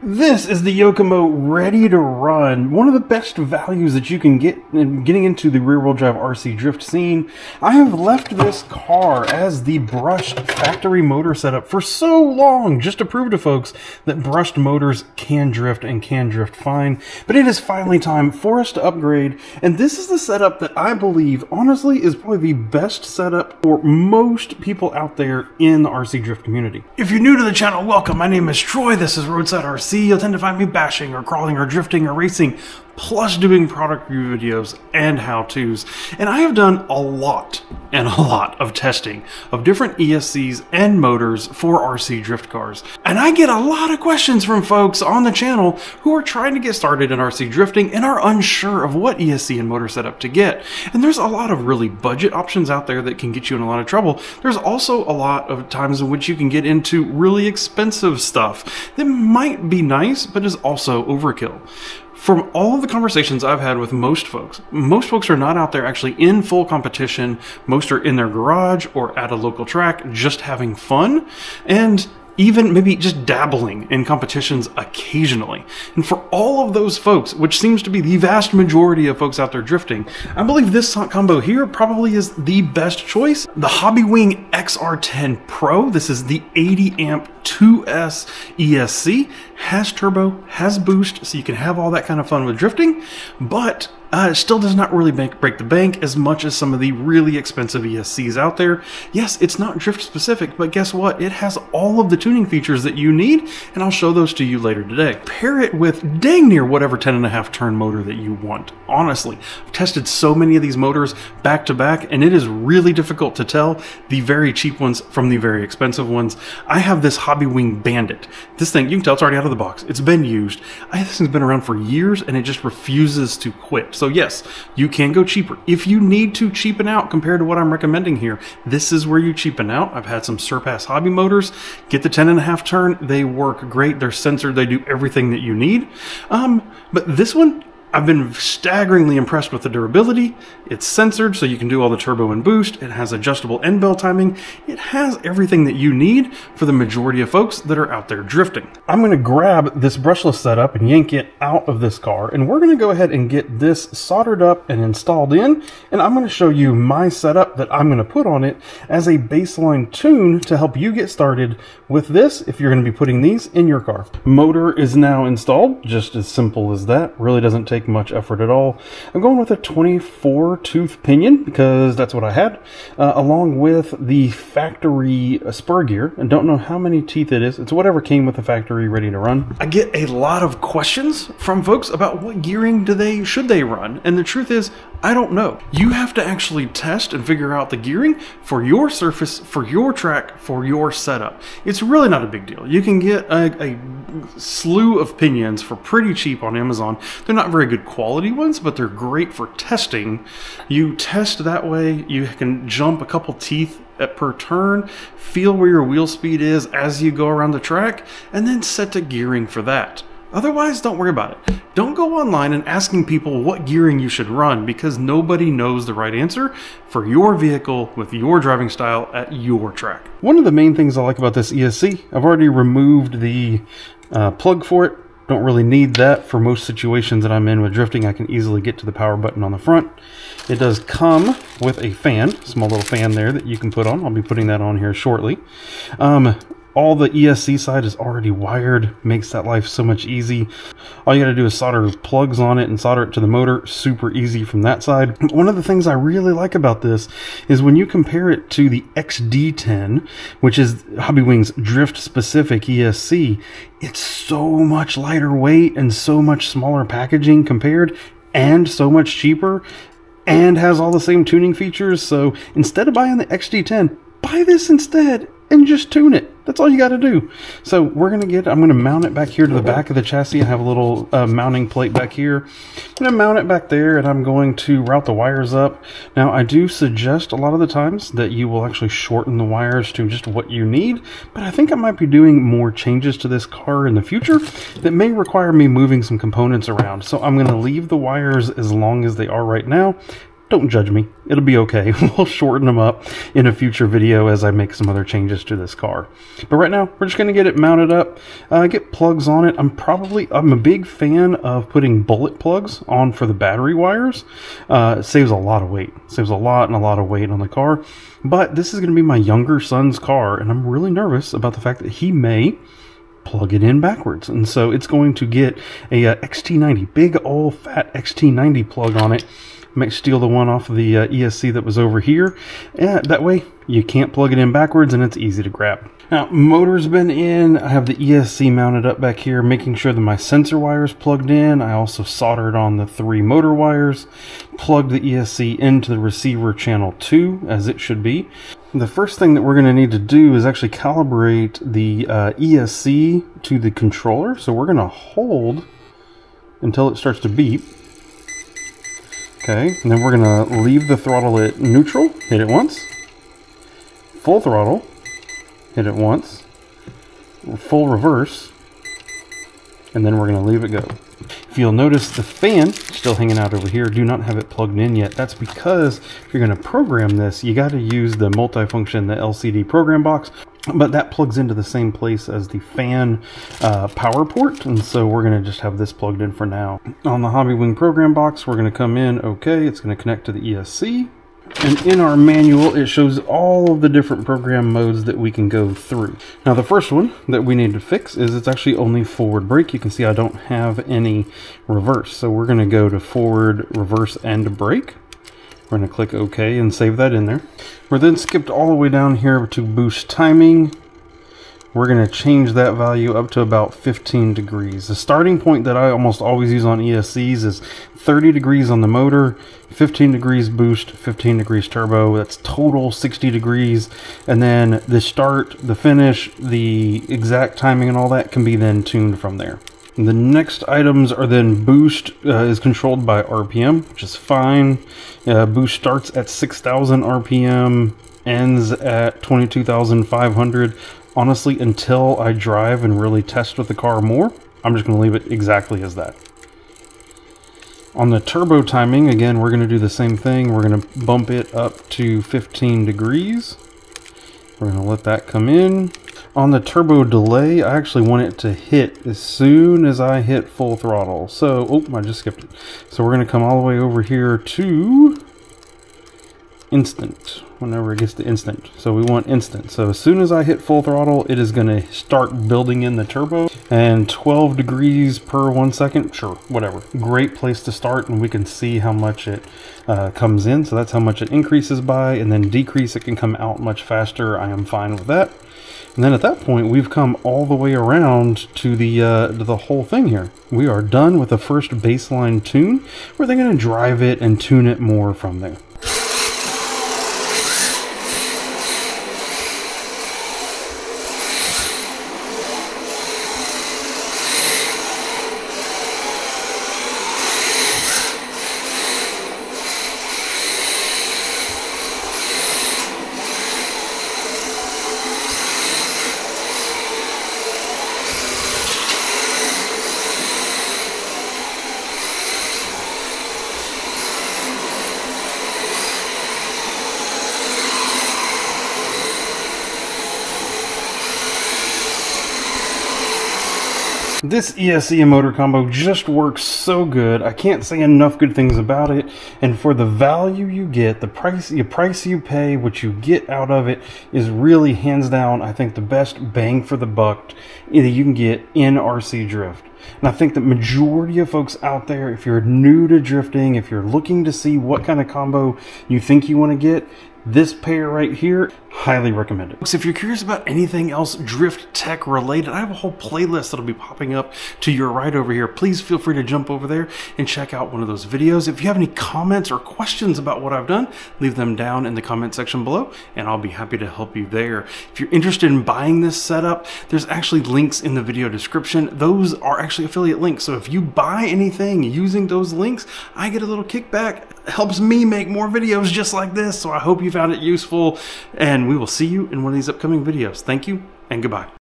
This is the Yokomo ready to run. One of the best values that you can get in getting into the rear-wheel drive RC drift scene. I have left this car as the brushed factory motor setup for so long, just to prove to folks that brushed motors can drift and can drift fine. But it is finally time for us to upgrade, and this is the setup that I believe, honestly, is probably the best setup for most people out there in the RC drift community. If you're new to the channel, welcome. My name is Troy. This is Roadside RC. You'll tend to find me bashing or crawling or drifting or racing, plus doing product review videos and how-tos. And I have done a lot of testing of different ESCs and motors for RC drift cars. And I get a lot of questions from folks on the channel who are trying to get started in RC drifting and are unsure of what ESC and motor setup to get. And there's a lot of really budget options out there that can get you in a lot of trouble. There's also a lot of times in which you can get into really expensive stuff that might be nice, but is also overkill. From all of the conversations I've had with most folks are not out there actually in full competition. Most are in their garage or at a local track just having fun, and even maybe just dabbling in competitions occasionally. And for all of those folks, which seems to be the vast majority of folks out there drifting, I believe this combo here probably is the best choice. The Hobbywing XR10 Pro, this is the 80 amp 2S ESC, has turbo, has boost, so you can have all that kind of fun with drifting, but it still does not really break the bank as much as some of the really expensive ESCs out there. Yes, it's not drift specific, but guess what? It has all of the tuning features that you need, and I'll show those to you later today. Pair it with dang near whatever 10.5 turn motor that you want. Honestly, I've tested so many of these motors back to back, and it is really difficult to tell the very cheap ones from the very expensive ones. I have this Hobbywing Bandit. This thing, you can tell it's already out of the box. It's been used. This thing's been around for years, and it just refuses to quit. So yes, you can go cheaper. If you need to cheapen out compared to what I'm recommending here, this is where you cheapen out. I've had some Surpass hobby motors. Get the 10.5 turn. They work great. They're censored. They do everything that you need. But this one, I've been staggeringly impressed with the durability. It's censored, so you can do all the turbo and boost. It has adjustable end bell timing. It has everything that you need for the majority of folks that are out there drifting. I'm going to grab this brushless setup and yank it out of this car, and we're going to go ahead and get this soldered up and installed in, and I'm going to show you my setup that I'm going to put on it as a baseline tune to help you get started with this if you're going to be putting these in your car. Motor is now installed, just as simple as that. Really doesn't take much effort at all. I'm going with a 24 tooth pinion because that's what I had, along with the factory spur gear. I don't know how many teeth it is. It's whatever came with the factory ready to run. I get a lot of questions from folks about what gearing should they run, and the truth is, I don't know. You have to actually test and figure out the gearing for your surface, for your track, for your setup. It's really not a big deal. You can get a slew of pinions for pretty cheap on Amazon. They're not very good quality ones, but they're great for testing. You test that way, you can jump a couple teeth per turn, feel where your wheel speed is as you go around the track, and then set the gearing for that. Otherwise, don't worry about it. Don't go online and asking people what gearing you should run, because nobody knows the right answer for your vehicle with your driving style at your track. One of the main things I like about this ESC, I've already removed the plug for it. Don't really need that for most situations that I'm in with drifting. I can easily get to the power button on the front. It does come with a fan, small little fan there that you can put on. I'll be putting that on here shortly. All the ESC side is already wired, makes that life so much easy. All you gotta do is solder plugs on it and solder it to the motor. Super easy from that side. One of the things I really like about this is when you compare it to the XD10, which is Hobbywing's drift specific ESC, it's so much lighter weight and so much smaller packaging compared, and so much cheaper, and has all the same tuning features. So instead of buying the XD10, buy this instead and just tune it. That's all you got to do. So I'm going to mount it back here to the back of the chassis. I have a little mounting plate back here. I'm going to mount it back there, and I'm going to route the wires up. Now, I do suggest a lot of the times that you will actually shorten the wires to just what you need, but I think I might be doing more changes to this car in the future that may require me moving some components around. So I'm going to leave the wires as long as they are right now. don't judge me. It'll be okay. We'll shorten them up in a future video as I make some other changes to this car. But right now, we're just going to get it mounted up, get plugs on it. I'm a big fan of putting bullet plugs on for the battery wires. It saves a lot of weight. It saves a lot of weight on the car. But this is going to be my younger son's car, and I'm really nervous about the fact that he may plug it in backwards. And so it's going to get a XT90, big old fat XT90 plug on it. Might steal the one off of the ESC that was over here. And that way you can't plug it in backwards and it's easy to grab. Now, motor's been in. I have the ESC mounted up back here, making sure that my sensor wire's plugged in. I also soldered on the 3 motor wires, plugged the ESC into the receiver channel 2, as it should be. The first thing that we're going to need to do is actually calibrate the ESC to the controller. So we're going to hold until it starts to beep. Okay, and then we're going to leave the throttle at neutral, hit it once, full throttle, hit it once, full reverse, and then we're going to leave it go. If you'll notice the fan still hanging out over here, do not have it plugged in yet. That's because if you're going to program this, you got to use the multifunction, the LCD program box. But that plugs into the same place as the fan power port, and so we're going to just have this plugged in for now. On the Hobbywing program box, we're going to come in, okay, it's going to connect to the ESC. And in our manual, it shows all of the different program modes that we can go through. Now, the first one that we need to fix is it's actually only forward brake. You can see I don't have any reverse, so we're going to go to forward, reverse, and brake. We're going to click OK and save that in there. We're then skipped all the way down here to boost timing. We're going to change that value up to about 15 degrees. The starting point that I almost always use on ESCs is 30 degrees on the motor, 15 degrees boost, 15 degrees turbo. That's total 60 degrees. And then the start, the finish, the exact timing and all that can be then tuned from there. The next items are then boost is controlled by RPM, which is fine. Boost starts at 6,000 RPM, ends at 22,500. Honestly, until I drive and really test with the car more, I'm just going to leave it exactly as that. On the turbo timing, again, we're going to do the same thing. We're going to bump it up to 15 degrees. We're going to let that come in. On the turbo delay, I actually want it to hit as soon as I hit full throttle. So, oh, I just skipped it. So we're going to come all the way over here to instant, whenever it gets to instant. So we want instant. So as soon as I hit full throttle, it is going to start building in the turbo. And 12 degrees per 1 second, sure, whatever. Great place to start, and we can see how much it comes in. So that's how much it increases by, and then decrease, it can come out much faster. I am fine with that. And then at that point, we've come all the way around to the whole thing here. We are done with the first baseline tune. We're then going to drive it and tune it more from there. This ESC and motor combo just works so good. I can't say enough good things about it. And for the value you get, the price you pay, what you get out of it is really hands down, I think, the best bang for the buck that you can get in RC drift. And I think the majority of folks out there, if you're new to drifting, if you're looking to see what kind of combo you think you want to get, this pair right here, highly recommend it. So if you're curious about anything else drift tech related, I have a whole playlist that'll be popping up to your right over here. Please feel free to jump over there and check out one of those videos. If you have any comments or questions about what I've done, leave them down in the comment section below, and I'll be happy to help you there. If you're interested in buying this setup, there's actually links in the video description. Those are actually affiliate links. So if you buy anything using those links, I get a little kickback. It helps me make more videos just like this. So I hope you found it useful, and we will see you in one of these upcoming videos. Thank you, and goodbye.